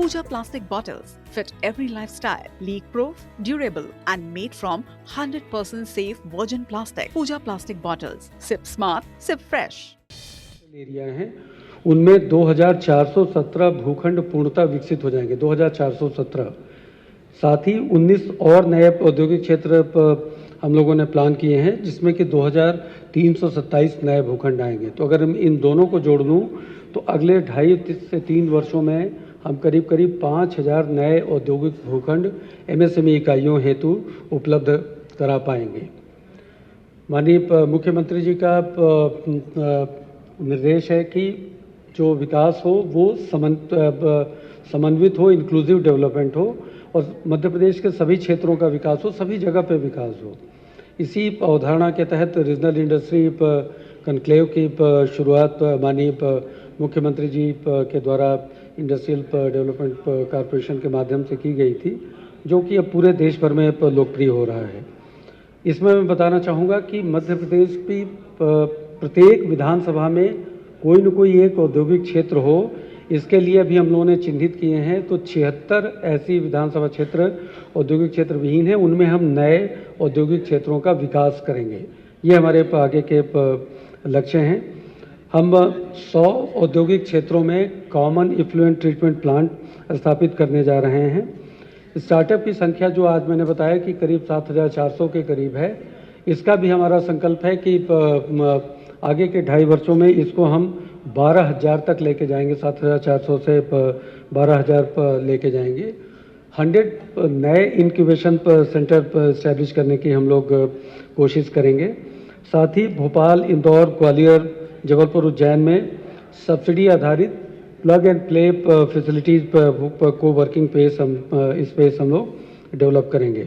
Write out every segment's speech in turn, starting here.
Pooja plastic bottles fit every lifestyle, leak-proof, durable and made from 100% safe virgin plastic. Pooja plastic bottles. Sip smart, sip fresh. Area हैं उनमें 2417 भूखंड पूर्णतः विकसित हो जाएंगे। 2417 साथ ही 19 और नए औद्योगिक क्षेत्र हम लोगों ने प्लान किए हैं, जिसमें कि 2327 नए भूखंड आएंगे। तो अगर हम इन दोनों को जोड़ लूँ तो अगले 2.5 से 3 वर्षों में हम करीब 5000 नए औद्योगिक भूखंड एमएसएमई इकाइयों हेतु उपलब्ध करा पाएंगे। माननीय मुख्यमंत्री जी का निर्देश है कि जो विकास हो वो समन्वित हो, इंक्लूसिव डेवलपमेंट हो और मध्य प्रदेश के सभी क्षेत्रों का विकास हो, सभी जगह पे विकास हो। इसी अवधारणा के तहत रीजनल इंडस्ट्री कॉन्क्लेव की शुरुआत माननीय मुख्यमंत्री जी के द्वारा इंडस्ट्रियल डेवलपमेंट कॉरपोरेशन के माध्यम से की गई थी, जो कि अब पूरे देश भर में लोकप्रिय हो रहा है। इसमें मैं बताना चाहूँगा कि मध्य प्रदेश की प्रत्येक विधानसभा में कोई न कोई एक औद्योगिक क्षेत्र हो, इसके लिए अभी हम लोगों ने चिन्हित किए हैं। तो 76 ऐसी विधानसभा क्षेत्र औद्योगिक क्षेत्र विहीन है, उनमें हम नए औद्योगिक क्षेत्रों का विकास करेंगे। ये हमारे आगे के लक्ष्य हैं। हम 100 औद्योगिक क्षेत्रों में कॉमन इफ्लुएंट ट्रीटमेंट प्लांट स्थापित करने जा रहे हैं। स्टार्टअप की संख्या जो आज मैंने बताया कि करीब 7400 के करीब है, इसका भी हमारा संकल्प है कि आगे के 2.5 वर्षों में इसको हम 12,000 तक लेके जाएंगे। 7400 से 12,000 लेके जाएंगे। 100 नए इंक्यूबेशन सेंटर इस्टेब्लिश करने की हम लोग कोशिश करेंगे। साथ ही भोपाल, इंदौर, ग्वालियर, जबलपुर, उज्जैन में सब्सिडी आधारित प्लग एंड प्ले फैसिलिटीज को वर्किंग स्पेस हम लोग डेवलप करेंगे।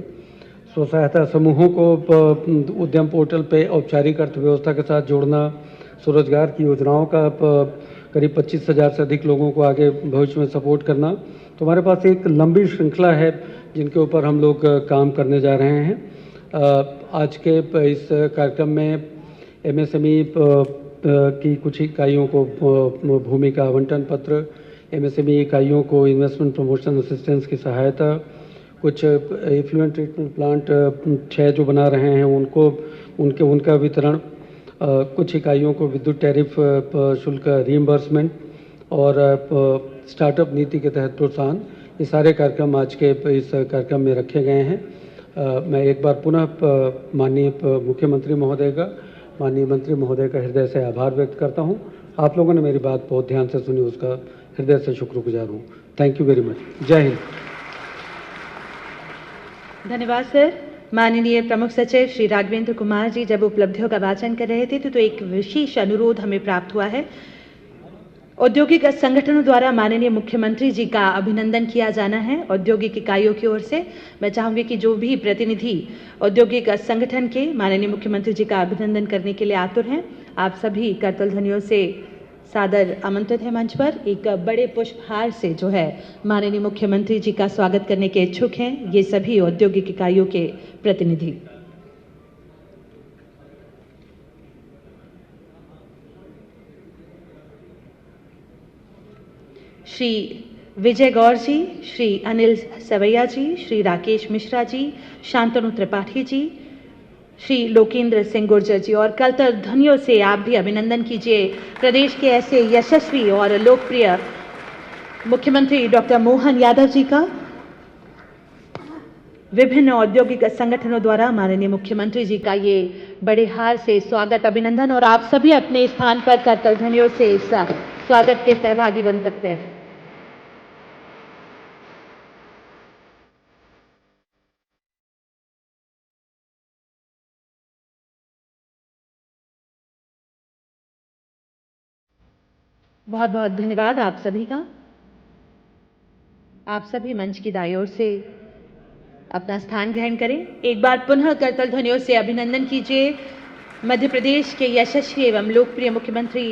स्व सहायता समूहों को उद्यम पोर्टल पे औपचारिक अर्थव्यवस्था के साथ जोड़ना, स्वरोजगार की योजनाओं का करीब 25,000 से अधिक लोगों को आगे भविष्य में सपोर्ट करना। तो हमारे पास एक लंबी श्रृंखला है जिनके ऊपर हम लोग काम करने जा रहे हैं। आज के इस कार्यक्रम में एमएसएमई की कुछ इकाइयों को भूमि का आवंटन पत्र, एमएसएमई इकाइयों को इन्वेस्टमेंट प्रमोशन असिस्टेंस की सहायता, कुछ इफ्लुएंट ट्रीटमेंट प्लांट 6 जो बना रहे हैं उनका वितरण, कुछ इकाइयों को विद्युत टैरिफ शुल्क रीइंबर्समेंट और स्टार्टअप नीति के तहत प्रोत्साहन, ये सारे कार्यक्रम आज के इस कार्यक्रम में रखे गए हैं। मैं एक बार पुनः माननीय मुख्यमंत्री महोदय का, माननीय मंत्री महोदय का हृदय से आभार व्यक्त करता हूं। आप लोगों ने मेरी बात बहुत ध्यान से सुनी, उसका हृदय से शुक्रगुजार हूं। Thank you very much. जय हिंद। धन्यवाद सर। माननीय प्रमुख सचिव श्री राघवेंद्र कुमार जी जब उपलब्धियों का वाचन कर रहे थे तो एक विशेष अनुरोध हमें प्राप्त हुआ है। औद्योगिक संगठनों द्वारा माननीय मुख्यमंत्री जी का अभिनंदन किया जाना है औद्योगिक इकाइयों की ओर से। मैं चाहूंगी कि जो भी प्रतिनिधि औद्योगिक संगठन के माननीय मुख्यमंत्री जी का अभिनंदन करने के लिए आतुर हैं, आप सभी करतल ध्वनियों से सादर आमंत्रित है मंच पर। एक बड़े पुष्पहार से जो है माननीय मुख्यमंत्री जी का स्वागत करने के इच्छुक हैं ये सभी औद्योगिक इकाइयों के प्रतिनिधि। श्री विजय गौर जी, श्री अनिल सवैया जी, श्री राकेश मिश्रा जी, शांतनु त्रिपाठी जी, श्री लोकेंद्र सिंह गुर्जर जी और करतल ध्वनियों से आप भी अभिनंदन कीजिए प्रदेश के ऐसे यशस्वी और लोकप्रिय मुख्यमंत्री डॉक्टर मोहन यादव जी का। विभिन्न औद्योगिक संगठनों द्वारा माननीय मुख्यमंत्री जी का ये बड़े हार से स्वागत अभिनंदन, और आप सभी अपने स्थान पर करतल ध्वनियों से इस स्वागत के सहभागी बन सकते हैं। बहुत बहुत धन्यवाद आप सभी का। आप सभी मंच की दाईं ओर से अपना स्थान ग्रहण करें। एक बार पुनः करतल ध्वनियों से अभिनंदन कीजिए मध्य प्रदेश के यशस्वी एवं लोकप्रिय मुख्यमंत्री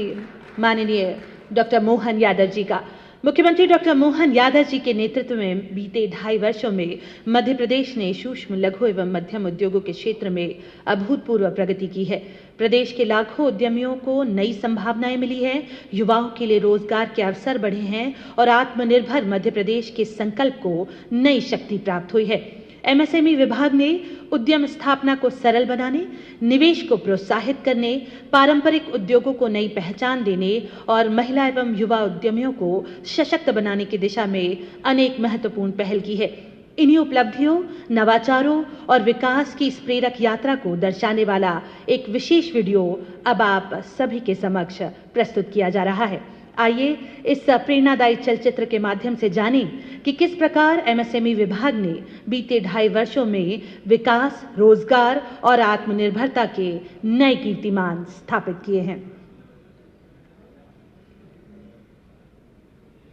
माननीय डॉक्टर मोहन यादव जी का। मुख्यमंत्री डॉक्टर मोहन यादव जी के नेतृत्व में बीते 2.5 वर्षों में मध्य प्रदेश ने सूक्ष्म, लघु एवं मध्यम उद्योगों के क्षेत्र में अभूतपूर्व प्रगति की है। प्रदेश के लाखों उद्यमियों को नई संभावनाएं मिली हैं, युवाओं के लिए रोजगार के अवसर बढ़े हैं और आत्मनिर्भर मध्य प्रदेश के संकल्प को नई शक्ति प्राप्त हुई है। एमएसएमई विभाग ने उद्यम स्थापना को सरल बनाने, निवेश को प्रोत्साहित करने, पारंपरिक उद्योगों को नई पहचान देने और महिला एवं युवा उद्यमियों को सशक्त बनाने की दिशा में अनेक महत्वपूर्ण पहल की है। इन्हीं उपलब्धियों, नवाचारों और विकास की इस प्रेरक यात्रा को दर्शाने वाला एक विशेष वीडियो अब आप सभी के समक्ष प्रस्तुत किया जा रहा है। आइए इस प्रेरणादायी चलचित्र के माध्यम से जानें कि किस प्रकार एमएसएमई विभाग ने बीते 2.5 वर्षों में विकास, रोजगार और आत्मनिर्भरता के नए कीर्तिमान स्थापित किए हैं।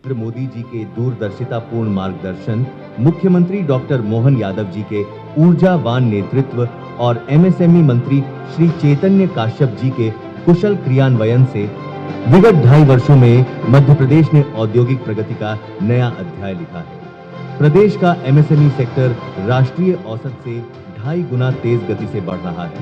नरेंद्र मोदी जी के दूरदर्शितापूर्ण मार्गदर्शन, मुख्यमंत्री डॉक्टर मोहन यादव जी के ऊर्जावान नेतृत्व और एमएसएमई मंत्री श्री चैतन्य काश्यप जी के कुशल क्रियान्वयन से विगत 2.5 वर्षों में मध्य प्रदेश ने औद्योगिक प्रगति का नया अध्याय लिखा है। प्रदेश का एमएसएमई सेक्टर राष्ट्रीय औसत से 2.5 गुना तेज गति से बढ़ रहा है।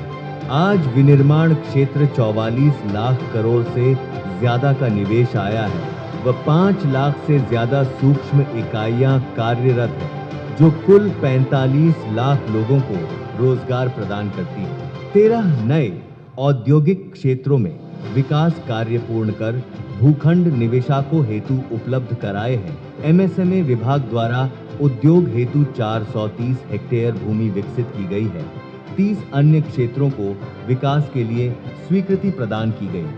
आज विनिर्माण क्षेत्र 44 लाख करोड़ से ज्यादा का निवेश आया है व 5 लाख से ज्यादा सूक्ष्म इकाइयां कार्यरत है, जो कुल 45 लाख लोगों को रोजगार प्रदान करती है। 13 नए औद्योगिक क्षेत्रों में विकास कार्य पूर्ण कर भूखंड निवेशकों हेतु उपलब्ध कराए हैं। एमएसएमई विभाग द्वारा उद्योग हेतु 430 हेक्टेयर भूमि विकसित की गई है। 30 अन्य क्षेत्रों को विकास के लिए स्वीकृति प्रदान की गई।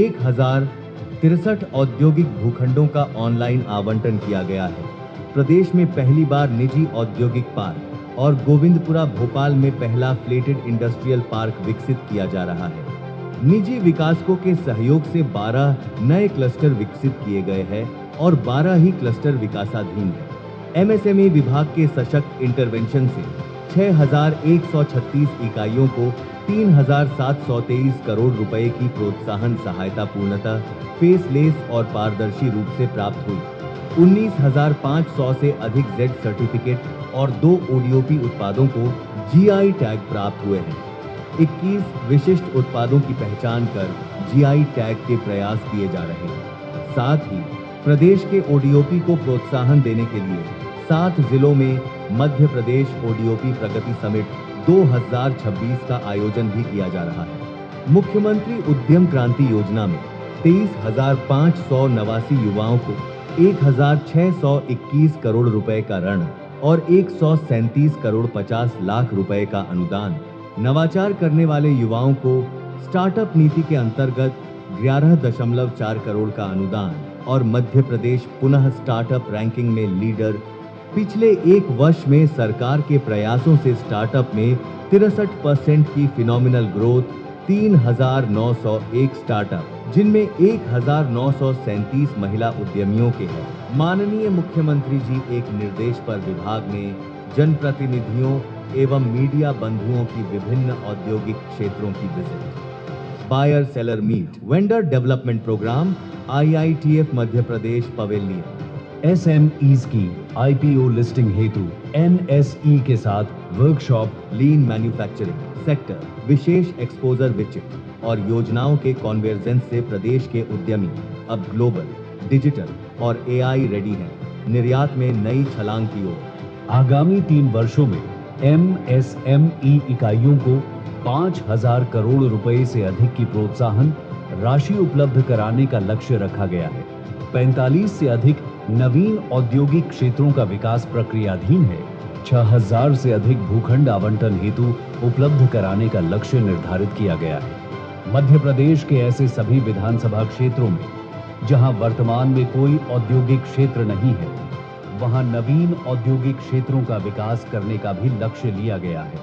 1063 औद्योगिक भूखंडों का ऑनलाइन आवंटन किया गया है। प्रदेश में पहली बार निजी औद्योगिक पार्क और गोविंदपुरा भोपाल में पहला फ्लेटेड इंडस्ट्रियल पार्क विकसित किया जा रहा है। निजी विकासकों के सहयोग से 12 नए क्लस्टर विकसित किए गए हैं और 12 ही क्लस्टर विकासाधीन है। एमएसएमई विभाग के सशक्त इंटरवेंशन से 6,136 इकाइयों को 3,723 करोड़ रुपए की प्रोत्साहन सहायता पूर्णतः फेसलेस और पारदर्शी रूप से प्राप्त हुई। 19,500 से अधिक जेड सर्टिफिकेट और 2 ओडीओपी उत्पादों को जीआई टैग प्राप्त हुए हैं। 21 विशिष्ट उत्पादों की पहचान कर जीआई टैग के प्रयास किए जा रहे हैं। साथ ही प्रदेश के ओडीओपी को प्रोत्साहन देने के लिए 7 जिलों में मध्य प्रदेश ओडीओपी प्रगति समिट 2026 का आयोजन भी किया जा रहा है। मुख्यमंत्री उद्यम क्रांति योजना में 23,589 युवाओं को 1,621 करोड़ रुपए का ऋण और 137 करोड़ 50 लाख रुपए का अनुदान, नवाचार करने वाले युवाओं को स्टार्टअप नीति के अंतर्गत 11.4 करोड़ का अनुदान और मध्य प्रदेश पुनः स्टार्टअप रैंकिंग में लीडर। पिछले 1 वर्ष में सरकार के प्रयासों से स्टार्टअप में 63% की फिनोमिनल ग्रोथ, 3,901 स्टार्टअप, जिनमें 1,937 महिला उद्यमियों के हैं। माननीय मुख्यमंत्री जी एक निर्देश पर विभाग ने जनप्रतिनिधियों एवं मीडिया बंधुओं की विभिन्न औद्योगिक क्षेत्रों की visit, buyer seller meet, vendor development programme, IITF Madhya Pradesh pavilion, SMEs की आईपीओ लिस्टिंग हेतु एनएसई के साथ वर्कशॉप, लीन मैन्युफैक्चरिंग सेक्टर, विशेष एक्सपोजर विजिट और योजनाओं के कॉन्वर्जेंस से प्रदेश के उद्यमी अब ग्लोबल, डिजिटल और एआई रेडी हैं। निर्यात में नई छलांग की ओर। आगामी 3 वर्षों में एमएसएमई इकाइयों को 5,000 करोड़ रुपए से अधिक की प्रोत्साहन राशि उपलब्ध कराने का लक्ष्य रखा गया है। 45 से अधिक नवीन औद्योगिक क्षेत्रों का विकास प्रक्रियाधीन है। 6,000 से अधिक भूखंड आवंटन हेतु उपलब्ध कराने का लक्ष्य निर्धारित किया गया है। मध्य प्रदेश के ऐसे सभी विधानसभा क्षेत्रों में जहां वर्तमान में कोई औद्योगिक क्षेत्र नहीं है, वहां नवीन औद्योगिक क्षेत्रों का विकास करने का भी लक्ष्य लिया गया है।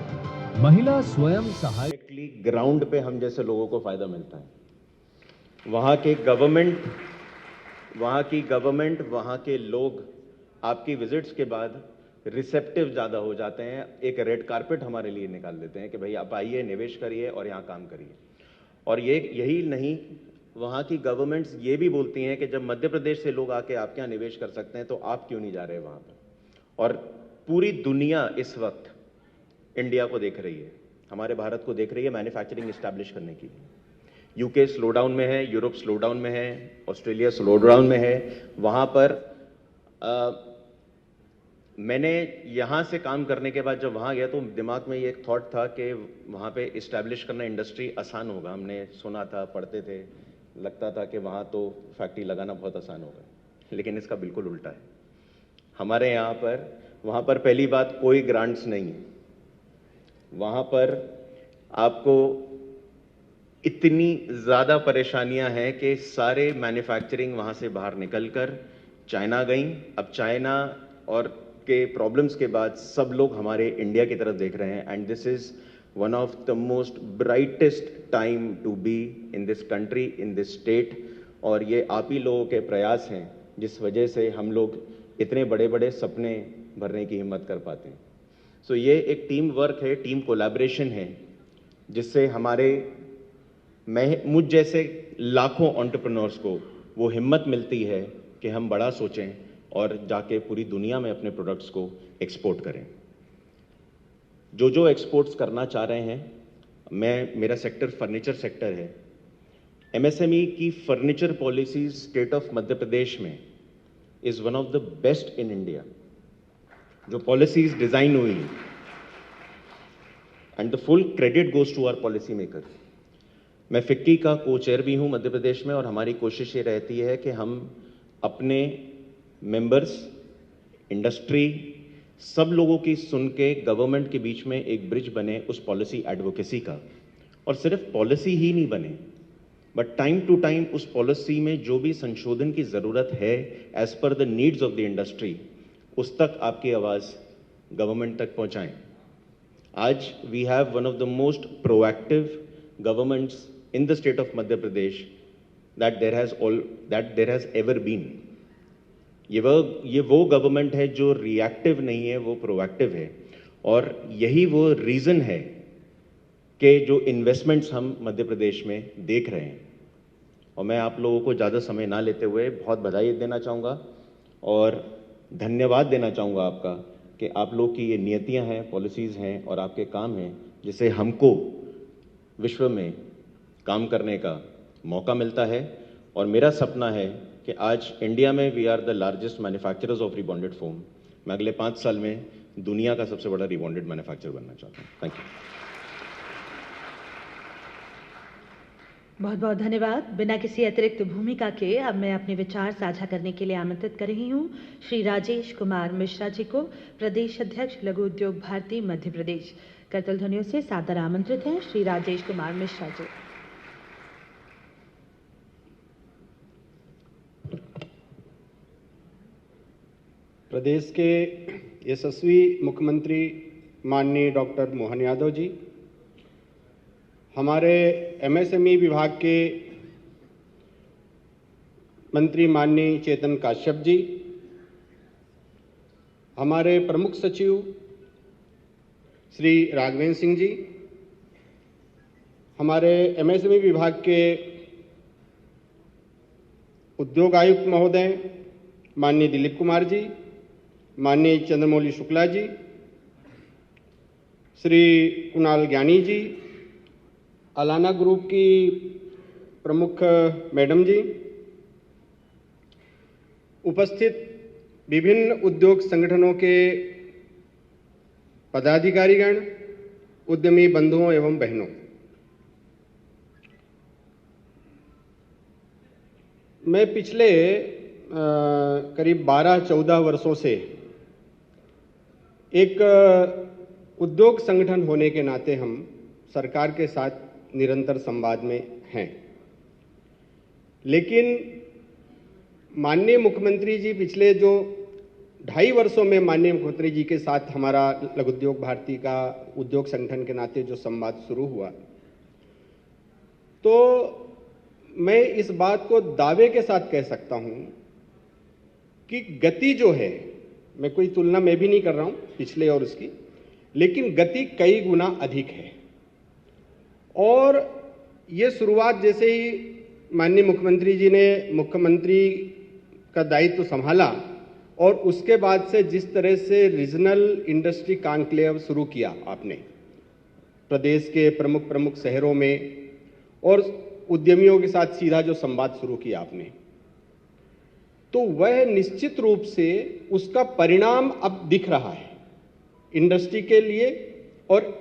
महिला स्वयं सहायता ग्राउंड पे हम जैसे लोगों को फायदा मिलता है। वहां की गवर्नमेंट, वहां के लोग आपकी विजिट्स के बाद रिसेप्टिव ज्यादा हो जाते हैं। एक रेड कारपेट हमारे लिए निकाल देते हैं कि भाई आप आइए, निवेश करिए और यहाँ काम करिए। और यही नहीं, वहाँ की गवर्नमेंट्स ये भी बोलती हैं कि जब मध्य प्रदेश से लोग आके आपके यहाँ निवेश कर सकते हैं तो आप क्यों नहीं जा रहे वहाँ पर। और पूरी दुनिया इस वक्त इंडिया को देख रही है, हमारे भारत को देख रही है मैन्युफैक्चरिंग इस्टेब्लिश करने की। यूके स्लो डाउन में है, यूरोप स्लो डाउन में है, ऑस्ट्रेलिया स्लो डाउन में है। वहाँ पर मैंने यहाँ से काम करने के बाद जब वहाँ गया तो दिमाग में ये एक थॉट था कि वहाँ पे इस्टेब्लिश करना इंडस्ट्री आसान होगा। हमने सुना था, पढ़ते थे, लगता था कि वहाँ तो फैक्ट्री लगाना बहुत आसान होगा, लेकिन इसका बिल्कुल उल्टा है। हमारे यहाँ पर वहाँ पर पहली बात कोई ग्रांट्स नहीं है। वहाँ पर आपको इतनी ज़्यादा परेशानियां हैं कि सारे मैन्युफैक्चरिंग वहाँ से बाहर निकलकर चाइना गई। अब चाइना और के प्रॉब्लम्स के बाद सब लोग हमारे इंडिया की तरफ देख रहे हैं। And this is one of the most brightest time to be in this country, in this state. और ये आप ही लोगों के प्रयास हैं जिस वजह से हम लोग इतने बड़े बड़े सपने भरने की हिम्मत कर पाते हैं। सो ये एक टीम वर्क है, टीम कोलैबोरेशन है, जिससे मुझ जैसे लाखों एंटरप्रेन्योर्स को वो हिम्मत मिलती है कि हम बड़ा सोचें और जाके पूरी दुनिया में अपने प्रोडक्ट्स को एक्सपोर्ट करें। जो एक्सपोर्ट्स करना चाह रहे हैं, मेरा सेक्टर फर्नीचर सेक्टर है। एमएसएमई की furniture policies state of Madhya Pradesh में is one of the best in India. जो पॉलिसीज डिजाइन हुई and the full credit goes to our policy maker. मैं फिक्की का को चेयर भी हूं मध्य प्रदेश में और हमारी कोशिश ये रहती है कि हम अपने मेंबर्स, इंडस्ट्री, सब लोगों की सुन के गवर्नमेंट के बीच में एक ब्रिज बने उस पॉलिसी एडवोकेसी का। और सिर्फ पॉलिसी ही नहीं बने, बट टाइम टू टाइम उस पॉलिसी में जो भी संशोधन की ज़रूरत है as per the needs of the industry, उस तक आपकी आवाज़ गवर्नमेंट तक पहुंचाएं। आज we have one of the most proactive governments in the state of Madhya Pradesh that there has ever been. ये वो गवर्नमेंट है जो रिएक्टिव नहीं है, वो प्रोएक्टिव है। और यही वो रीज़न है कि जो इन्वेस्टमेंट्स हम मध्य प्रदेश में देख रहे हैं। और मैं आप लोगों को ज़्यादा समय ना लेते हुए बहुत बधाई देना चाहूँगा और धन्यवाद देना चाहूँगा आपका कि आप लोग की ये नीयतियाँ हैं, पॉलिसीज़ हैं और आपके काम हैं, जिससे हमको विश्व में काम करने का मौका मिलता है। और मेरा सपना है कि आज इंडिया में we are the largest manufacturers of rebonded foam. मैं अगले 5 साल में दुनिया का सबसे बड़ा रिबॉन्डेड मैन्युफैक्चरर बनना चाहता हूँ। Thank you. बहुत बहुत धन्यवाद। बिना किसी अतिरिक्त भूमिका के अब मैं अपने विचार साझा करने के लिए आमंत्रित कर रही हूँ श्री राजेश कुमार मिश्रा जी को, प्रदेश अध्यक्ष लघु उद्योग भारती मध्य प्रदेश। करतल ध्वनियों से सादर आमंत्रित हैं श्री राजेश कुमार मिश्रा जी। प्रदेश के यशस्वी मुख्यमंत्री माननीय डॉक्टर मोहन यादव जी, हमारे एमएसएमई विभाग के मंत्री माननीय चेतन काश्यप जी, हमारे प्रमुख सचिव श्री राघवेंद्र सिंह जी, हमारे एमएसएमई विभाग के उद्योग आयुक्त महोदय माननीय दिलीप कुमार जी, माननीय चंद्रमौली शुक्ला जी, श्री कुणाल ज्ञानी जी, अलाना ग्रुप की प्रमुख मैडम जी, उपस्थित विभिन्न उद्योग संगठनों के पदाधिकारीगण, उद्यमी बंधुओं एवं बहनों, मैं पिछले करीब 12-14 वर्षों से एक उद्योग संगठन होने के नाते हम सरकार के साथ निरंतर संवाद में हैं। लेकिन माननीय मुख्यमंत्री जी पिछले जो 2.5 वर्षों में माननीय मुख्यमंत्री जी के साथ हमारा लघु उद्योग भारती का उद्योग संगठन के नाते जो संवाद शुरू हुआ, तो मैं इस बात को दावे के साथ कह सकता हूं कि गति जो है, मैं कोई तुलना मैं भी नहीं कर रहा हूं पिछले और उसकी, लेकिन गति कई गुना अधिक है। और ये शुरुआत जैसे ही माननीय मुख्यमंत्री जी ने मुख्यमंत्री का दायित्व संभाला और उसके बाद से जिस तरह से रीजनल इंडस्ट्री कॉन्क्लेव शुरू किया आपने प्रदेश के प्रमुख प्रमुख शहरों में और उद्यमियों के साथ सीधा जो संवाद शुरू किया आपने, तो वह निश्चित रूप से उसका परिणाम अब दिख रहा है इंडस्ट्री के लिए और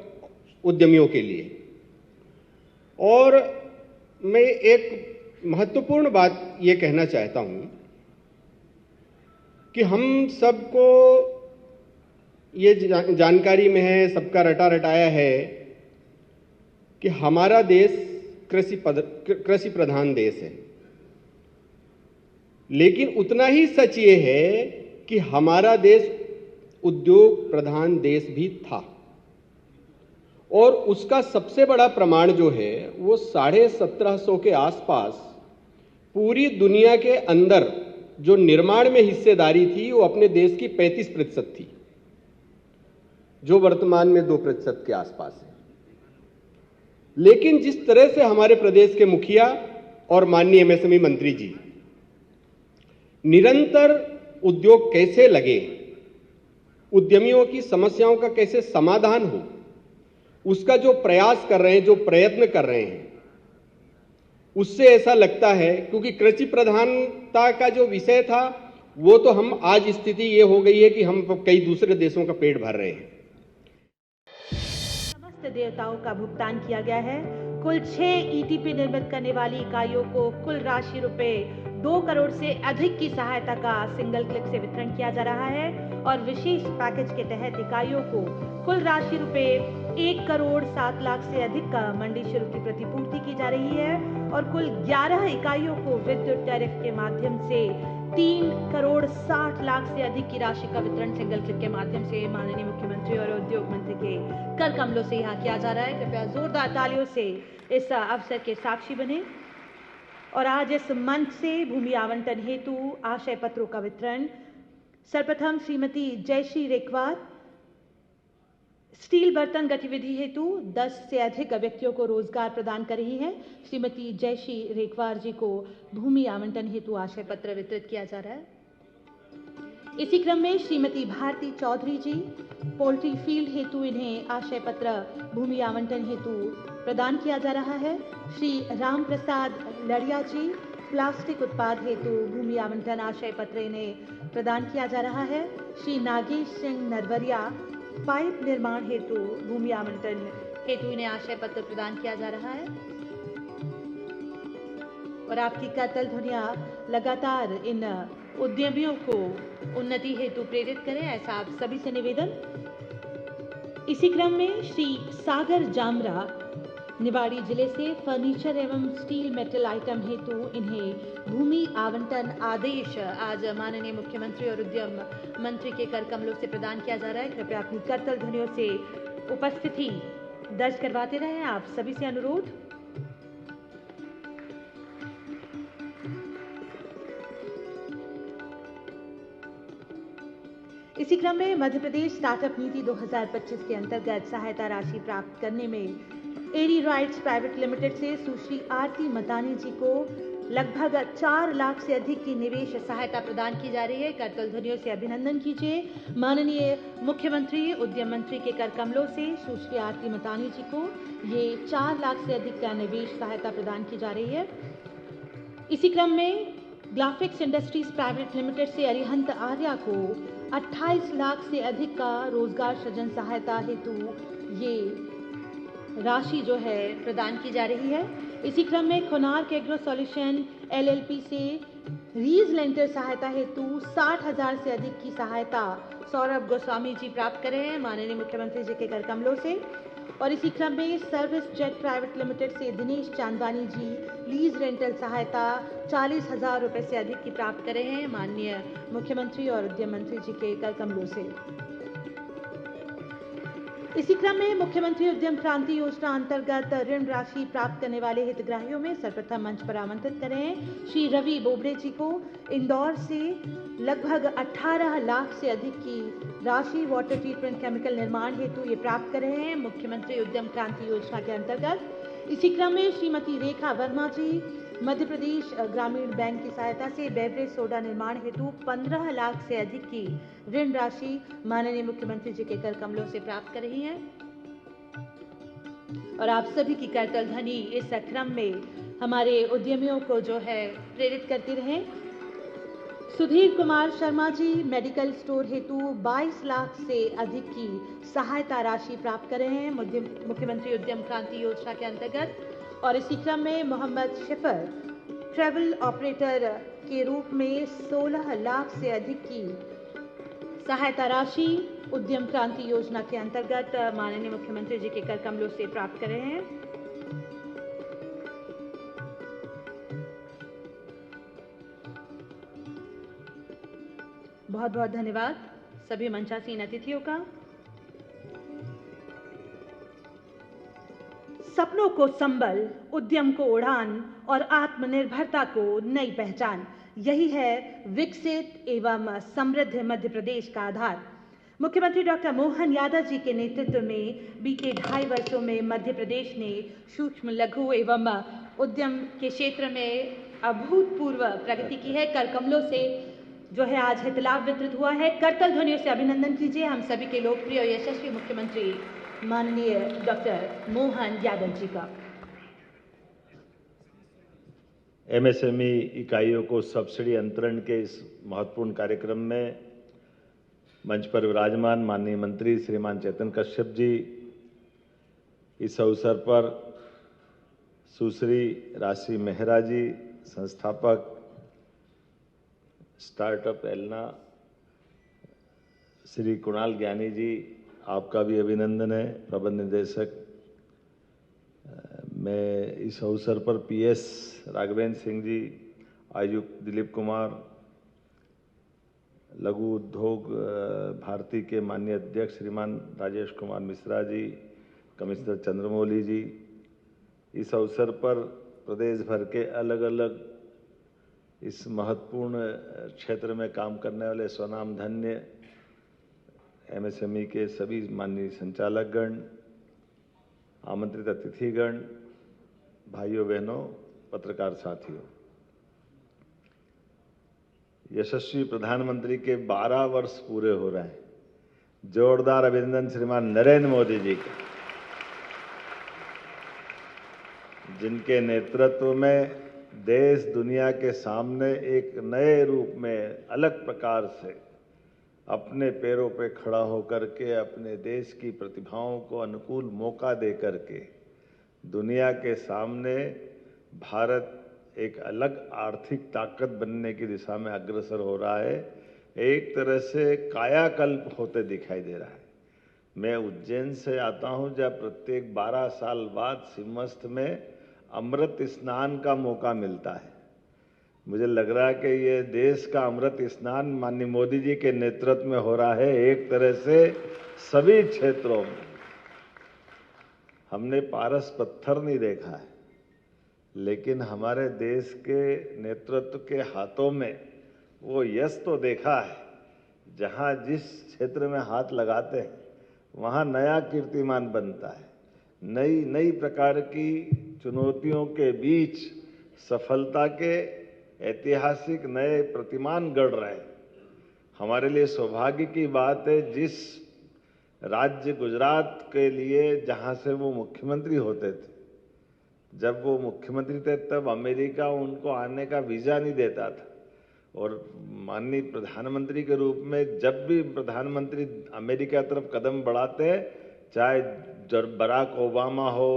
उद्यमियों के लिए। और मैं एक महत्वपूर्ण बात ये कहना चाहता हूं कि हम सबको ये जानकारी में है, सबका रटा रटाया है कि हमारा देश कृषि प्रधान देश है, लेकिन उतना ही सच ये है कि हमारा देश उद्योग प्रधान देश भी था। और उसका सबसे बड़ा प्रमाण जो है वो 1750 के आसपास पूरी दुनिया के अंदर जो निर्माण में हिस्सेदारी थी वो अपने देश की 35% थी, जो वर्तमान में 2% के आसपास है। लेकिन जिस तरह से हमारे प्रदेश के मुखिया और माननीय एमएसएमई मंत्री जी निरंतर उद्योग कैसे लगे, उद्यमियों की समस्याओं का कैसे समाधान हो, उसका जो प्रयास कर रहे हैं, जो प्रयत्न कर रहे हैं, उससे ऐसा लगता है, क्योंकि कृषि प्रधानता का जो विषय था वो तो हम आज स्थिति ये हो गई है कि हम कई दूसरे देशों का पेट भर रहे हैं। समस्त देयताओं का भुगतान किया गया है। कुल 6 ईटीपी निर्मित करने वाली इकाइयों को कुल राशि रुपए 2 करोड़ से अधिक की सहायता का सिंगल क्लिक से वितरण किया जा रहा है और विशेष पैकेज के तहत इकाइयों को कुल राशि रुपए 1 करोड़ 7 लाख से अधिक का मंडी शुल्क की प्रतिपूर्ति की जा रही है और कुल 11 इकाइयों को विद्युत टैरिफ के माध्यम से 3 करोड़ 60 लाख से अधिक की राशि का वितरण सिंगल क्लिक के माध्यम से माननीय मुख्यमंत्री और उद्योग मंत्री के कर कमलों से यहाँ किया जा रहा है। कृपया जोरदार तालियों से इस अवसर के साक्षी बने। और आज इस मंच से भूमि आवंटन हेतु आशय पत्रों का वितरण सर्वप्रथम श्रीमती जयश्री रेखवार स्टील बर्तन गतिविधि हेतु 10 से अधिक व्यक्तियों को रोजगार प्रदान कर रही है। श्रीमती जयश्री रेखवार जी को भूमि आवंटन हेतु आशय पत्र वितरित किया जा रहा है। इसी क्रम में श्रीमती भारती चौधरी जी पोल्ट्री फील्ड हेतु इन्हें आशय पत्र भूमि आवंटन हेतु प्रदान किया जा रहा है। श्री राम प्रसाद लड़िया जी प्लास्टिक उत्पाद हेतु भूमि आवंटन आशय पत्र इन्हें प्रदान किया जा रहा है। श्री नागेश सिंह नरवरिया पाइप निर्माण हेतु भूमि आवंटन हेतु इन्हें आशय पत्र प्रदान किया जा रहा है। और आपकी करतल ध्वनियां लगातार इन उद्यमियों को उन्नति हेतु प्रेरित करें, ऐसा आप सभी से निवेदन। इसी क्रम में श्री सागर जामरा निवाड़ी जिले से फर्नीचर एवं स्टील मेटल आइटम हेतु इन्हें भूमि आवंटन आदेश आज माननीय मुख्यमंत्री और उद्यम मंत्री के कर कमलों से प्रदान किया जा रहा है। कृपया अपनी करतल ध्वनियों से उपस्थिति दर्ज करवाते रहें, आप सभी से अनुरोध। इसी क्रम में मध्य प्रदेश स्टार्टअप नीति 2025 के अंतर्गत सहायता राशि प्राप्त करने में एरी राइट्स प्राइवेट लिमिटेड से सुश्री आरती मतानी जी को लगभग 4 लाख से अधिक की निवेश सहायता प्रदान की जा रही है। करतल ध्वनियों से अभिनंदन कीजिए। माननीय मुख्यमंत्री उद्यम मंत्री के कर कमलों से सुश्री आरती मतानी जी को ये 4 लाख से अधिक का निवेश सहायता प्रदान की जा रही है। इसी क्रम में ग्राफिक्स इंडस्ट्रीज प्राइवेट लिमिटेड से अरिहंत आर्या को 28 लाख से अधिक का रोजगार सृजन सहायता हेतु ये राशि जो है प्रदान की जा रही है। इसी क्रम में कोनार्क एग्रो सॉल्यूशन एलएलपी से रीज लेंटर सहायता हेतु 60,000 से अधिक की सहायता सौरभ गोस्वामी जी प्राप्त कर रहे हैं माननीय मुख्यमंत्री जी के कर कमलों से। और इसी क्रम में सर्विस जेट प्राइवेट लिमिटेड से दिनेश चांदवानी जी लीज रेंटल सहायता 40,000 रुपए से अधिक की प्राप्त कर रहे हैं माननीय मुख्यमंत्री और उद्यम मंत्री जी के कर कमलों से। इसी क्रम में मुख्यमंत्री उद्यम क्रांति योजना अंतर्गत ऋण राशि प्राप्त करने वाले हितग्राहियों में सर्वप्रथम मंच पर आमंत्रित कर रहे हैं श्री रवि बोबड़े जी को इंदौर से लगभग 18 लाख से अधिक की राशि वाटर ट्रीटमेंट केमिकल निर्माण हेतु ये प्राप्त कर रहे हैं मुख्यमंत्री उद्यम क्रांति योजना के अंतर्गत। इसी क्रम में श्रीमती रेखा वर्मा जी मध्य प्रदेश ग्रामीण बैंक की सहायता से बेवरेज सोडा निर्माण हेतु 15 लाख से अधिक की ऋण राशि माननीय मुख्यमंत्री जी के कर कमलों से प्राप्त कर रही है और आप सभी की करतल ध्वनि इस क्रम में हमारे उद्यमियों को जो है प्रेरित करती रहे। सुधीर कुमार शर्मा जी मेडिकल स्टोर हेतु 22 लाख से अधिक की सहायता राशि प्राप्त कर रहे हैं मुख्यमंत्री उद्यम क्रांति योजना के अंतर्गत। और इसी क्रम में मोहम्मद शिफर ट्रैवल ऑपरेटर के रूप में 16 लाख से अधिक की सहायता राशि उद्यम क्रांति योजना के अंतर्गत माननीय मुख्यमंत्री जी के कर कमलों से प्राप्त कर रहे हैं। बहुत बहुत धन्यवाद सभी मंचासीन अतिथियों का। सपनों को संबल, उद्यम को उड़ान और आत्मनिर्भरता को नई पहचान, यही है विकसित एवं समृद्ध मध्य प्रदेश का आधार। मुख्यमंत्री डॉक्टर मोहन यादव जी के नेतृत्व में बीते 2.5 वर्षों में मध्य प्रदेश ने सूक्ष्म लघु एवं उद्यम के क्षेत्र में अभूतपूर्व प्रगति की है। कर कमलों से जो है आज हितलाभ वितरित हुआ है। करतल ध्वनियों से अभिनंदन कीजिए हम सभी के लोकप्रिय और यशस्वी मुख्यमंत्री माननीय डॉक्टर मोहन यादव जी का। एमएसएमई इकाइयों को सब्सिडी अंतरण के इस महत्वपूर्ण कार्यक्रम में मंच पर विराजमान माननीय मंत्री श्रीमान चेतन कश्यप जी, इस अवसर पर सुश्री राशि मेहरा जी, संस्थापक स्टार्टअप एलना, श्री कुणाल ज्ञानी जी, आपका भी अभिनंदन है। प्रबंध निदेशक, मैं इस अवसर पर पीएस राघवेंद्र सिंह जी, आयुक्त दिलीप कुमार, लघु उद्योग भारती के माननीय अध्यक्ष श्रीमान राजेश कुमार मिश्रा जी, कमिश्नर चंद्रमौली जी, इस अवसर पर प्रदेश भर के अलग अलग इस महत्वपूर्ण क्षेत्र में काम करने वाले स्वनामधन्य एमएसएमई के सभी माननीय संचालकगण, आमंत्रित अतिथिगण, भाइयों बहनों, पत्रकार साथियों, यशस्वी प्रधानमंत्री के 12 वर्ष पूरे हो रहे हैं। जोरदार अभिनंदन श्रीमान नरेंद्र मोदी जी के, जिनके नेतृत्व में देश दुनिया के सामने एक नए रूप में अलग प्रकार से अपने पैरों पे खड़ा होकर के अपने देश की प्रतिभाओं को अनुकूल मौका दे करके दुनिया के सामने भारत एक अलग आर्थिक ताकत बनने की दिशा में अग्रसर हो रहा है। एक तरह से कायाकल्प होते दिखाई दे रहा है। मैं उज्जैन से आता हूं, जब प्रत्येक 12 साल बाद सिंहस्थ में अमृत स्नान का मौका मिलता है। मुझे लग रहा है कि ये देश का अमृत स्नान माननीय मोदी जी के नेतृत्व में हो रहा है। एक तरह से सभी क्षेत्रों में हमने पारस पत्थर नहीं देखा है, लेकिन हमारे देश के नेतृत्व के हाथों में वो यश तो देखा है। जहां जिस क्षेत्र में हाथ लगाते हैं वहां नया कीर्तिमान बनता है। नई नई प्रकार की चुनौतियों के बीच सफलता के ऐतिहासिक नए प्रतिमान गढ़ रहे हैं। हमारे लिए सौभाग्य की बात है, जिस राज्य गुजरात के लिए जहां से वो मुख्यमंत्री होते थे, जब वो मुख्यमंत्री थे तब अमेरिका उनको आने का वीजा नहीं देता था, और माननीय प्रधानमंत्री के रूप में जब भी प्रधानमंत्री अमेरिका तरफ कदम बढ़ाते हैं, चाहे बराक ओबामा हो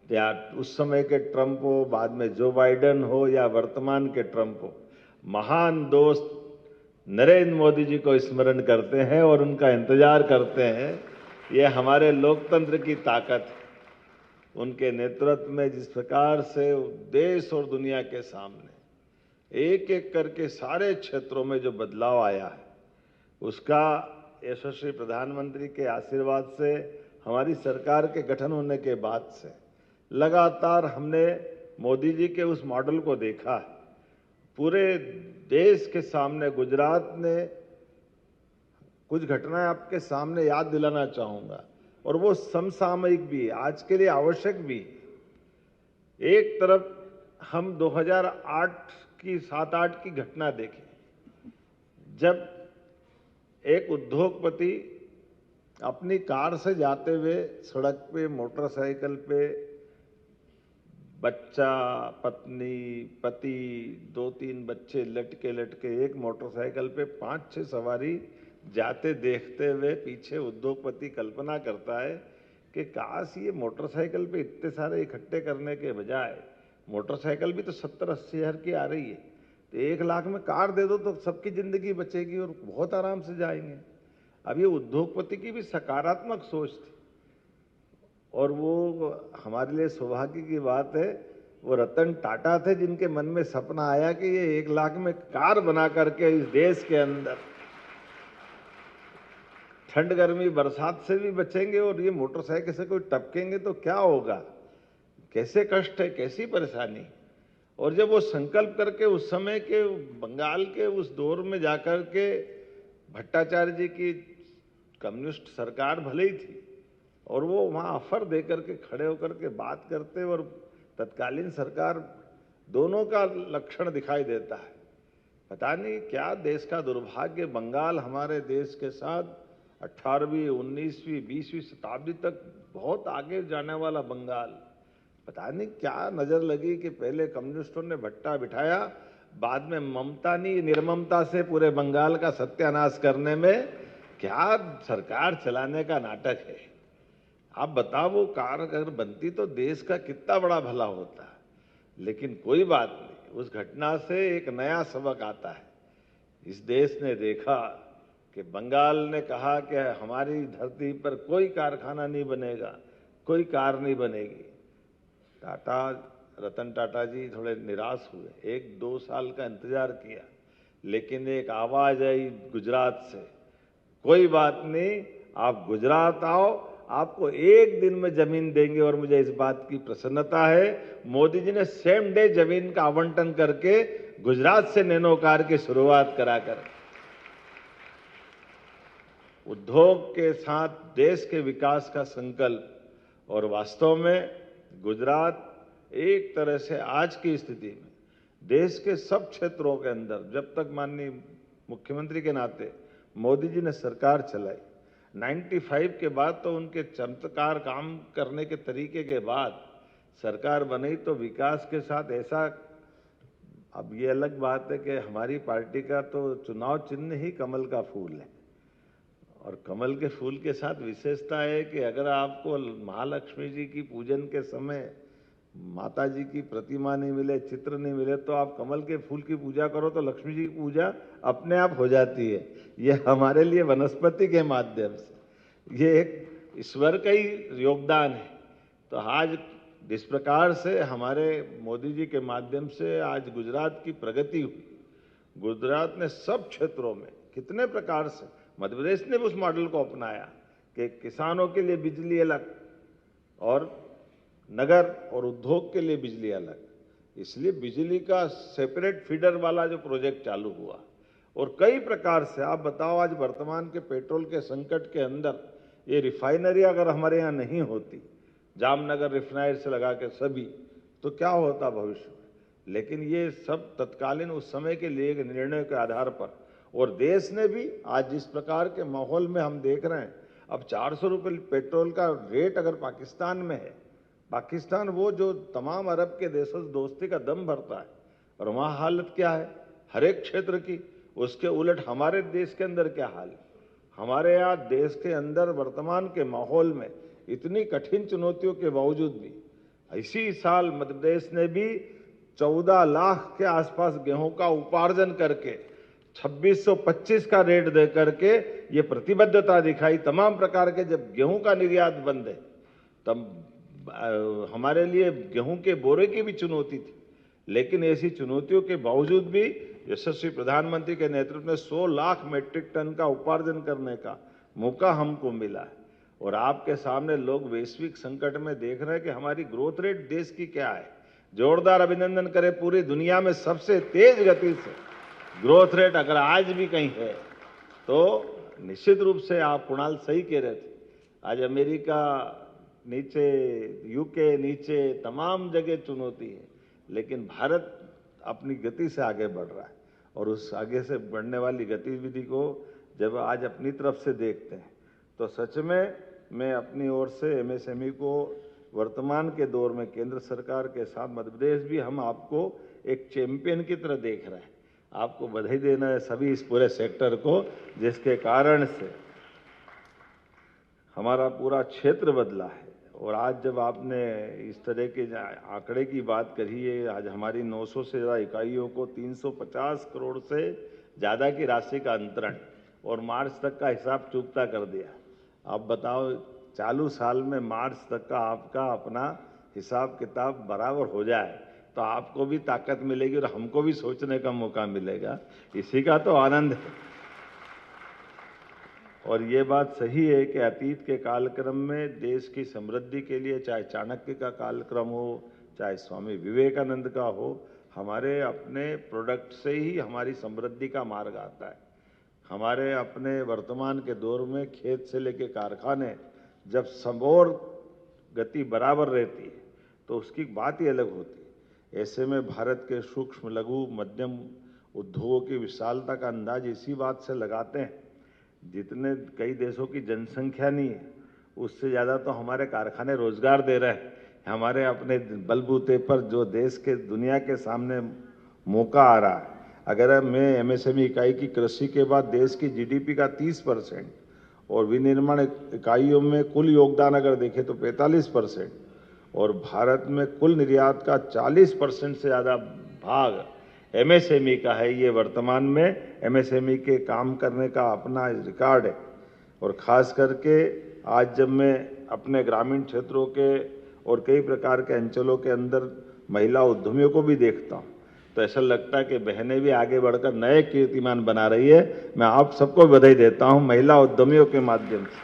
या उस समय के ट्रंप हो, बाद में जो बाइडेन हो या वर्तमान के ट्रंप हो, महान दोस्त नरेंद्र मोदी जी को स्मरण करते हैं और उनका इंतजार करते हैं। ये हमारे लोकतंत्र की ताकत है। उनके नेतृत्व में जिस प्रकार से देश और दुनिया के सामने एक एक करके सारे क्षेत्रों में जो बदलाव आया है, उसका यशस्वी प्रधानमंत्री के आशीर्वाद से, हमारी सरकार के गठन होने के बाद से लगातार हमने मोदी जी के उस मॉडल को देखा है। पूरे देश के सामने गुजरात ने कुछ घटनाएं आपके सामने याद दिलाना चाहूंगा, और वो समसामयिक भी, आज के लिए आवश्यक भी। एक तरफ हम 2008 की 7-8 की घटना देखें, जब एक उद्योगपति अपनी कार से जाते हुए सड़क पे, मोटरसाइकिल पे बच्चा, पत्नी, पति, 2-3 बच्चे लटके लटके एक मोटरसाइकिल पे 5-6 सवारी जाते देखते हुए पीछे उद्योगपति कल्पना करता है कि काश ये मोटरसाइकिल पे इतने सारे इकट्ठे करने के बजाय, मोटरसाइकिल भी तो 70-80 हज़ार की आ रही है, तो 1 लाख में कार दे दो तो सबकी जिंदगी बचेगी और बहुत आराम से जाएंगे। अब ये उद्योगपति की भी सकारात्मक सोच थी और वो हमारे लिए सौभाग्य की बात है, वो रतन टाटा थे जिनके मन में सपना आया कि ये 1 लाख में कार बना करके इस देश के अंदर ठंड गर्मी बरसात से भी बचेंगे और ये मोटरसाइकिल से कोई टपकेंगे तो क्या होगा, कैसे कष्ट है, कैसी परेशानी। और जब वो संकल्प करके उस समय के बंगाल के उस दौर में जाकर के भट्टाचार्य जी की कम्युनिस्ट सरकार भले ही थी और वो वहाँ ऑफर दे करके खड़े होकर के बात करते और तत्कालीन सरकार, दोनों का लक्षण दिखाई देता है। पता नहीं क्या देश का दुर्भाग्य, बंगाल हमारे देश के साथ 18वीं, 19वीं, 20वीं शताब्दी तक बहुत आगे जाने वाला बंगाल, पता नहीं क्या नजर लगी कि पहले कम्युनिस्टों ने भट्टा बिठाया, बाद में ममता नहीं निर्ममता से पूरे बंगाल का सत्यानाश करने में क्या सरकार चलाने का नाटक है। आप बताओ, वो कार अगर बनती तो देश का कितना बड़ा भला होता। लेकिन कोई बात नहीं, उस घटना से एक नया सबक आता है। इस देश ने देखा कि बंगाल ने कहा कि हमारी धरती पर कोई कारखाना नहीं बनेगा, कोई कार नहीं बनेगी। रतन टाटा जी थोड़े निराश हुए, 1-2 साल का इंतजार किया, लेकिन एक आवाज आई गुजरात से, कोई बात नहीं, आप गुजरात आओ, आपको 1 दिन में जमीन देंगे। और मुझे इस बात की प्रसन्नता है, मोदी जी ने सेम डे जमीन का आवंटन करके गुजरात से नैनो कार की शुरुआत कराकर उद्योग के साथ देश के विकास का संकल्प। और वास्तव में गुजरात एक तरह से आज की स्थिति में देश के सब क्षेत्रों के अंदर, जब तक माननीय मुख्यमंत्री के नाते मोदी जी ने सरकार चलाई, 95 के बाद तो उनके चमत्कार काम करने के तरीके के बाद सरकार बनी, तो विकास के साथ ऐसा, अब ये अलग बात है कि हमारी पार्टी का तो चुनाव चिन्ह ही कमल का फूल है, और कमल के फूल के साथ विशेषता है कि अगर आपको महालक्ष्मी जी की पूजन के समय माता जी की प्रतिमा नहीं मिले, चित्र नहीं मिले, तो आप कमल के फूल की पूजा करो तो लक्ष्मी जी की पूजा अपने आप हो जाती है। ये हमारे लिए वनस्पति के माध्यम से ये एक ईश्वर का ही योगदान है। तो आज जिस प्रकार से हमारे मोदी जी के माध्यम से आज गुजरात की प्रगति हुई, गुजरात ने सब क्षेत्रों में कितने प्रकार से, मध्य प्रदेश ने भी उस मॉडल को अपनाया कि किसानों के लिए बिजली अलग और नगर और उद्योग के लिए बिजली अलग, इसलिए बिजली का सेपरेट फीडर वाला जो प्रोजेक्ट चालू हुआ। और कई प्रकार से आप बताओ, आज वर्तमान के पेट्रोल के संकट के अंदर ये रिफाइनरी अगर हमारे यहाँ नहीं होती, जामनगर रिफाइनरी से लगा के सभी, तो क्या होता भविष्य में। लेकिन ये सब तत्कालीन उस समय के लिए निर्णय के आधार पर, और देश ने भी आज जिस प्रकार के माहौल में हम देख रहे हैं, अब 400 रुपये पेट्रोल का रेट अगर पाकिस्तान में है, पाकिस्तान वो जो तमाम अरब के देशों से दोस्ती का दम भरता है, और वहाँ हालत क्या है हर एक क्षेत्र की, उसके उलट हमारे देश के अंदर क्या हाल है। हमारे यहाँ देश के अंदर वर्तमान के माहौल में इतनी कठिन चुनौतियों के बावजूद भी इसी साल मध्य प्रदेश ने भी 14 लाख के आसपास गेहूं का उपार्जन करके 2625 का रेट दे करके ये प्रतिबद्धता दिखाई। तमाम प्रकार के जब गेहूं का निर्यात बंद है, तब हमारे लिए गेहूं के बोरे की भी चुनौती थी, लेकिन ऐसी चुनौतियों के बावजूद भी यशस्वी प्रधानमंत्री के नेतृत्व में 100 लाख मीट्रिक टन का उपार्जन करने का मौका हमको मिला है। और आपके सामने लोग वैश्विक संकट में देख रहे हैं कि हमारी ग्रोथ रेट देश की क्या है। जोरदार अभिनंदन करें, पूरी दुनिया में सबसे तेज गति से ग्रोथ रेट अगर आज भी कहीं है तो निश्चित रूप से आप कुणाल सही कह रहे थे, आज अमेरिका नीचे, यूके नीचे, तमाम जगह चुनौती है, लेकिन भारत अपनी गति से आगे बढ़ रहा है और उस आगे से बढ़ने वाली गतिविधि को जब आज अपनी तरफ से देखते हैं तो सच में मैं अपनी ओर से एमएसएमई को वर्तमान के दौर में केंद्र सरकार के साथ मध्य प्रदेश भी हम आपको एक चैंपियन की तरह देख रहे हैं। आपको बधाई देना है सभी इस पूरे सेक्टर को, जिसके कारण से हमारा पूरा क्षेत्र बदला है। और आज जब आपने इस तरह के आंकड़े की बात करी है, आज हमारी 900 से ज़्यादा इकाइयों को 350 करोड़ से ज़्यादा की राशि का अंतरण और मार्च तक का हिसाब चुकता कर दिया। आप बताओ चालू साल में मार्च तक का आपका अपना हिसाब किताब बराबर हो जाए तो आपको भी ताकत मिलेगी और हमको भी सोचने का मौका मिलेगा। इसी का तो आनंद है। और ये बात सही है कि अतीत के कालक्रम में देश की समृद्धि के लिए चाहे चाणक्य का कालक्रम हो, चाहे स्वामी विवेकानंद का हो, हमारे अपने प्रोडक्ट से ही हमारी समृद्धि का मार्ग आता है। हमारे अपने वर्तमान के दौर में खेत से लेके कारखाने जब समोर गति बराबर रहती है तो उसकी बात ही अलग होती है। ऐसे में भारत के सूक्ष्म लघु मध्यम उद्योगों की विशालता का अंदाज इसी बात से लगाते हैं, जितने कई देशों की जनसंख्या नहीं है उससे ज़्यादा तो हमारे कारखाने रोजगार दे रहे हैं। हमारे अपने बलबूते पर जो देश के दुनिया के सामने मौका आ रहा है। अगर मैं एमएसएमई इकाई की कृषि के बाद देश की जीडीपी का 30% और विनिर्माण इकाइयों में कुल योगदान अगर देखें तो 45% और भारत में कुल निर्यात का 40% से ज़्यादा भाग एमएसएमई का है। ये वर्तमान में एमएसएमई के काम करने का अपना रिकॉर्ड है। और खास करके आज जब मैं अपने ग्रामीण क्षेत्रों के और कई प्रकार के अंचलों के अंदर महिला उद्यमियों को भी देखता हूँ तो ऐसा लगता है कि बहनें भी आगे बढ़कर नए कीर्तिमान बना रही है। मैं आप सबको बधाई देता हूँ महिला उद्यमियों के माध्यम से।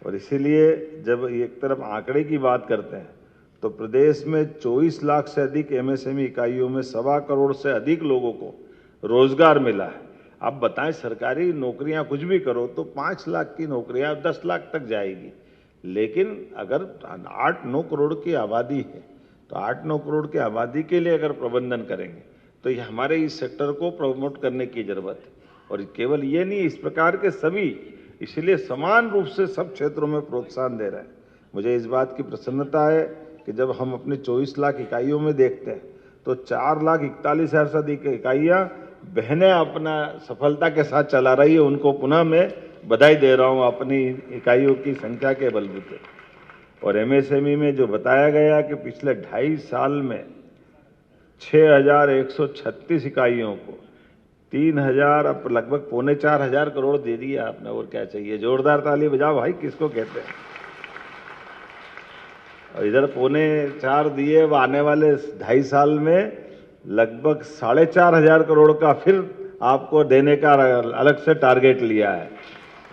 और इसीलिए जब एक तरफ आंकड़े की बात करते हैं तो प्रदेश में 24 लाख से अधिक एमएसएमई इकाइयों में 1.25 करोड़ से अधिक लोगों को रोजगार मिला है। आप बताएं, सरकारी नौकरियां कुछ भी करो तो 5 लाख की नौकरियां 10 लाख तक जाएगी, लेकिन अगर 8-9 करोड़ की आबादी है तो 8-9 करोड़ की आबादी के लिए अगर प्रबंधन करेंगे तो ये हमारे इस सेक्टर को प्रमोट करने की जरूरत है। और केवल ये नहीं, इस प्रकार के सभी, इसलिए समान रूप से सब क्षेत्रों में प्रोत्साहन दे रहे हैं। मुझे इस बात की प्रसन्नता है कि जब हम अपने 24 लाख इकाइयों में देखते हैं तो 4,41,000 से अधिक इकाइयाँ बहनें अपना सफलता के साथ चला रही है। उनको पुनः मैं बधाई दे रहा हूँ अपनी इकाइयों की संख्या के बलबूते। और एमएसएमई में जो बताया गया कि पिछले 2.5 साल में 6,136 इकाइयों को 3,000 अब लगभग 3,400 करोड़ दे दिया आपने, और क्या चाहिए। जोरदार ताली बजाओ भाई, किसको कहते हैं। और इधर 4.5 दिए, वो आने वाले 2.5 साल में लगभग 4,500 करोड़ का फिर आपको देने का अलग से टारगेट लिया है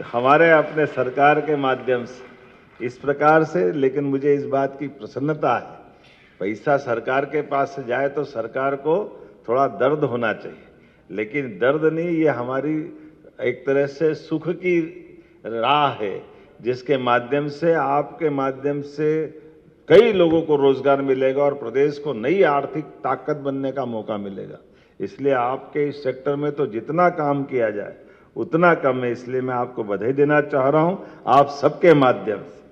हमारे अपने सरकार के माध्यम से। इस प्रकार से, लेकिन मुझे इस बात की प्रसन्नता है, पैसा सरकार के पास से जाए तो सरकार को थोड़ा दर्द होना चाहिए, लेकिन दर्द नहीं, ये हमारी एक तरह से सुख की राह है जिसके माध्यम से, आपके माध्यम से कई लोगों को रोजगार मिलेगा और प्रदेश को नई आर्थिक ताकत बनने का मौका मिलेगा। इसलिए आपके इस सेक्टर में तो जितना काम किया जाए उतना कम है। इसलिए मैं आपको बधाई देना चाह रहा हूं। आप सबके माध्यम से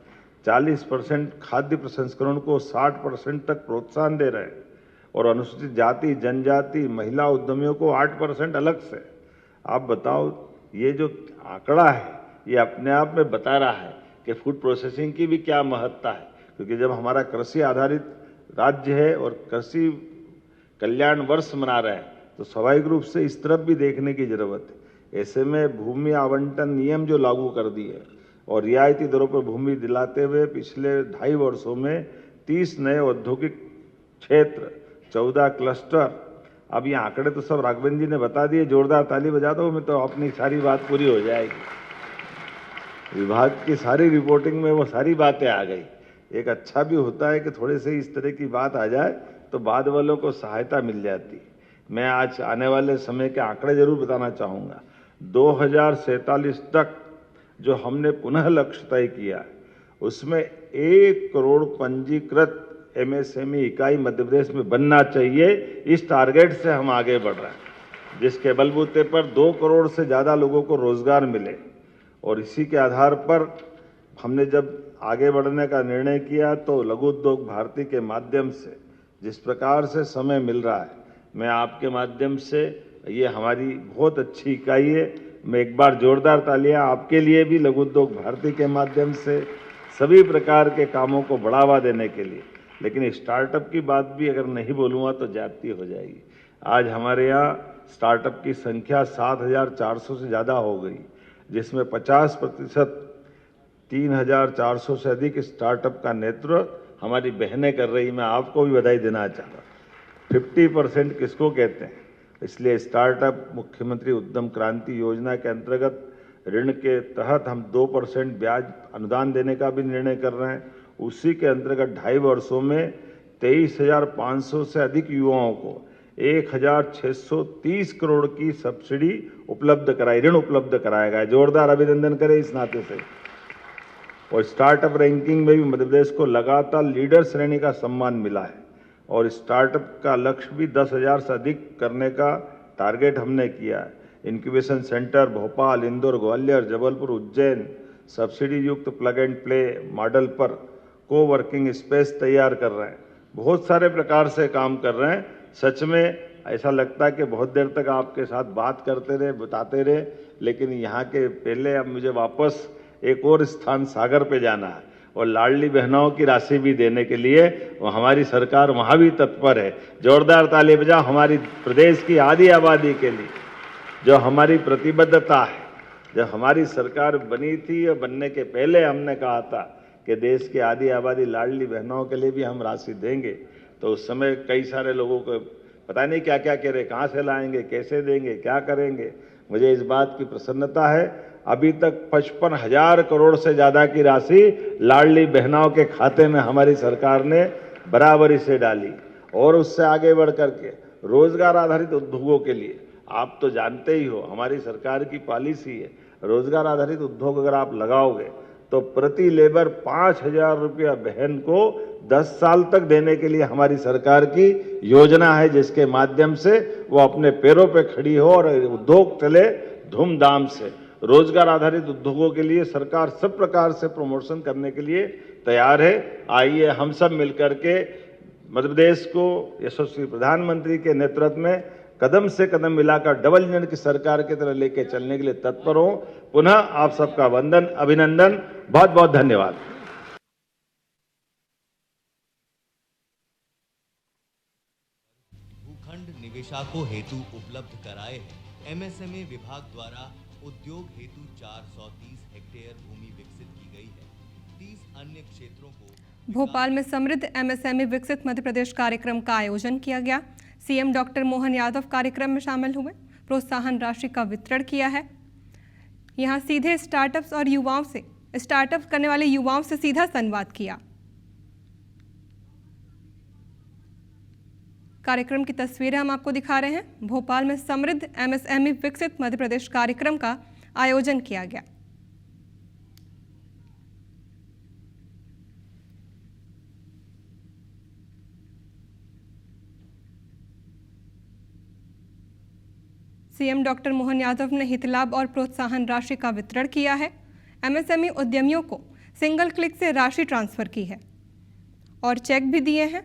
40% खाद्य प्रसंस्करण को 60% तक प्रोत्साहन दे रहे हैं और अनुसूचित जाति, जनजाति, महिला उद्यमियों को 8% अलग से। आप बताओ, ये जो आंकड़ा है ये अपने आप में बता रहा है कि फूड प्रोसेसिंग की भी क्या महत्ता है, क्योंकि जब हमारा कृषि आधारित राज्य है और कृषि कल्याण वर्ष मना रहे हैं तो स्वाभाविक रूप से इस तरफ भी देखने की जरूरत है। ऐसे में भूमि आवंटन नियम जो लागू कर दिए और रियायती दरों पर भूमि दिलाते हुए पिछले 2.5 वर्षों में 30 नए औद्योगिक क्षेत्र, 14 क्लस्टर, अब ये आंकड़े तो सब राघवेंद्र जी ने बता दिए। जोरदार ताली बजा दो, मैं तो अपनी सारी बात पूरी हो जाएगी। विभाग की सारी रिपोर्टिंग में वो सारी बातें आ गई। एक अच्छा भी होता है कि थोड़े से इस तरह की बात आ जाए तो बाद वालों को सहायता मिल जाती। मैं आज आने वाले समय के आंकड़े जरूर बताना चाहूँगा। 2047 तक जो हमने पुनः लक्ष्य तय किया उसमें 1 करोड़ पंजीकृत एमएसएमई इकाई मध्य प्रदेश में बनना चाहिए, इस टारगेट से हम आगे बढ़ रहे हैं, जिसके बलबूते पर 2 करोड़ से ज़्यादा लोगों को रोजगार मिले। और इसी के आधार पर हमने जब आगे बढ़ने का निर्णय किया तो लघु उद्योग भारती के माध्यम से जिस प्रकार से समय मिल रहा है, मैं आपके माध्यम से, ये हमारी बहुत अच्छी इकाई है, मैं एक बार जोरदार तालियां आपके लिए भी लघु उद्योग भारती के माध्यम से सभी प्रकार के कामों को बढ़ावा देने के लिए। लेकिन स्टार्टअप की बात भी अगर नहीं बोलूँगा तो ज्यादती हो जाएगी। आज हमारे यहाँ स्टार्टअप की संख्या 7,400 से ज़्यादा हो गई, जिसमें 50% 3,400 से अधिक स्टार्टअप का नेतृत्व हमारी बहनें कर रही। मैं आपको भी बधाई देना चाहता हूँ। 50% किसको कहते हैं, इसलिए स्टार्टअप मुख्यमंत्री उद्यम क्रांति योजना के अंतर्गत ऋण के तहत हम 2% ब्याज अनुदान देने का भी निर्णय कर रहे हैं। उसी के अंतर्गत 2.5 वर्षों में 23,500 से अधिक युवाओं को 1,630 करोड़ की सब्सिडी उपलब्ध कराई, ऋण उपलब्ध कराया गया। जोरदार अभिनंदन करें इस नाते से। और स्टार्टअप रैंकिंग में भी मध्य प्रदेश को लगातार लीडर श्रेणी का सम्मान मिला है। और स्टार्टअप का लक्ष्य भी 10,000 से अधिक करने का टारगेट हमने किया है। Incubation centre Bhopal, Indore, Gwalior, Jabalpur, Ujjain subsidy युक्त प्लग एंड प्ले मॉडल पर को वर्किंग स्पेस तैयार कर रहे हैं। बहुत सारे प्रकार से काम कर रहे हैं। सच में ऐसा लगता है कि बहुत देर तक आपके साथ बात करते रहे, बताते रहे, लेकिन यहाँ के पहले अब मुझे वापस एक और स्थान सागर पे जाना है और लाडली बहनों की राशि भी देने के लिए हमारी सरकार वहाँ भी तत्पर है। जोरदार ताली बजाओ हमारी प्रदेश की आधी आबादी के लिए, जो हमारी प्रतिबद्धता है। जब हमारी सरकार बनी थी और बनने के पहले हमने कहा था कि देश की आधी आबादी लाडली बहनों के लिए भी हम राशि देंगे, तो उस समय कई सारे लोगों को पता नहीं क्या क्या कह रहे, कहाँ से लाएंगे, कैसे देंगे, क्या करेंगे। मुझे इस बात की प्रसन्नता है, अभी तक 55,000 करोड़ से ज्यादा की राशि लाडली बहनों के खाते में हमारी सरकार ने बराबरी से डाली। और उससे आगे बढ़ करके रोजगार आधारित उद्योगों के लिए, आप तो जानते ही हो हमारी सरकार की पॉलिसी है, रोजगार आधारित उद्योग अगर आप लगाओगे तो प्रति लेबर 5,000 रुपया बहन को 10 साल तक देने के लिए हमारी सरकार की योजना है, जिसके माध्यम से वो अपने पैरों पे खड़ी हो और उद्योग चले धूमधाम से। रोजगार आधारित उद्योगों के लिए सरकार सब प्रकार से प्रमोशन करने के लिए तैयार है। आइए हम सब मिलकर के मध्य प्रदेश को यशस्वी प्रधानमंत्री के नेतृत्व में कदम से कदम मिलाकर डबल इंजन की सरकार की तरह लेके चलने के लिए तत्पर हो। पुनः आप सबका वंदन, अभिनंदन, बहुत बहुत धन्यवाद। भूखंड निवेशकों हेतु उपलब्ध कराए हैं। एमएसएमई विभाग द्वारा उद्योग हेतु 430 हेक्टेयर भूमि विकसित की गई है। 30 अन्य क्षेत्रों को भोपाल में समृद्ध एमएसएमई विकसित मध्य प्रदेश कार्यक्रम का आयोजन किया गया। सीएम डॉक्टर मोहन यादव कार्यक्रम में शामिल हुए, प्रोत्साहन राशि का वितरण किया है। यहां सीधे स्टार्टअप्स और युवाओं से, स्टार्टअप करने वाले युवाओं से सीधा संवाद किया। कार्यक्रम की तस्वीरें हम आपको दिखा रहे हैं। भोपाल में समृद्ध एमएसएमई विकसित मध्य प्रदेश कार्यक्रम का आयोजन किया गया। सीएम डॉक्टर मोहन यादव ने हितलाभ और प्रोत्साहन राशि का वितरण किया है। एमएसएमई उद्यमियों को सिंगल क्लिक से राशि ट्रांसफर की है और चेक भी दिए हैं।